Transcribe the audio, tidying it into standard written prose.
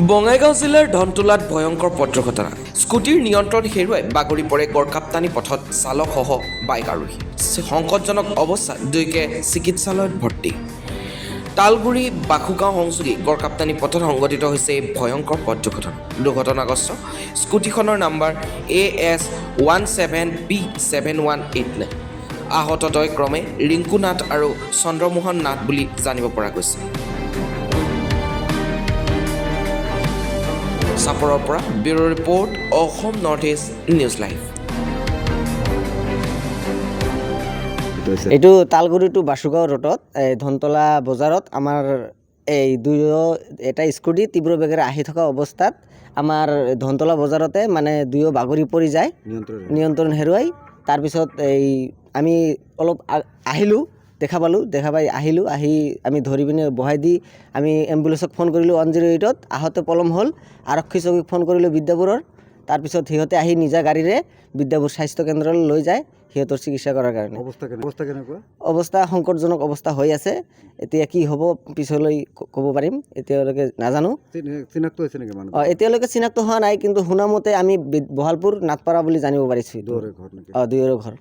বঙাইগাঁও জিলাৰ ধনতোলাত ভয়ংকৰ পথ দুৰ্ঘটনা স্কুটিৰ নিয়ন্ত্ৰণ হেৰুৱাই বাগৰি পৰে গড়কাপ্তানি পথত চালকসহ বাইক আৰোহী সংকটজনক অৱস্থাত দুয়োকে চিকিৎসালয়ত ভৰ্তি তালগুৰি বাসুগাঁও সংযোগী গড়কাপ্তানি পথত সংঘটিত হৈছে এই ভয়ংকৰ পথ দুৰ্ঘটনাগ্ৰস্ত স্কুটিখনৰ নাম্বাৰ AS17P7189 আহতদ্বয় ক্ৰমে ৰিংকু নাথ আৰু চন্দ্ৰমোহন নাথ বুলি জানিব পৰা গৈছে। চাপৰৰ পৰা bureau report Assam north east news live. এইটো তালগুৰি টু বাসুগাঁও ৰোডত ধনতলা বজাৰত আমাৰ এই এটা স্কুটি তীব্ৰ বেগেৰে আহি থকা অৱস্থাত আমাৰ ধনতলা বজাৰতে মানে দুয়ো বাগৰি পৰি যায় নিয়ন্ত্ৰণ হেৰুৱাই তাৰপিছত আমি অলপ আহিলোঁ দেখা পাই আহিলোঁ আহি আমি ধৰি পিনে বহাই দি আমি এম্বুলেন্সক ফোন কৰিলোঁ 108ত আহোঁতে পলম হ'ল আৰক্ষী চকীক ফোন কৰিলোঁ বিদ্যাপুৰৰ তাৰপিছত সিহঁতে আহি নিজা গাড়ীৰে বিদ্যাপুৰ স্বাস্থ্য কেন্দ্ৰলৈ লৈ যায় সিহঁতৰ চিকিৎসা কৰাৰ কাৰণে। অৱস্থা সংকটজনক অৱস্থা হৈ আছে এতিয়া কি হ'ব পিছলৈ ক'ব পাৰিম এতিয়ালৈকে নাজানো। এতিয়ালৈকে চিনাক্ত হোৱা নাই কিন্তু শুনামতে আমি বহালপুৰ নাথপাৰা বুলি জানিব পাৰিছোঁ। দুয়োৰে ঘৰ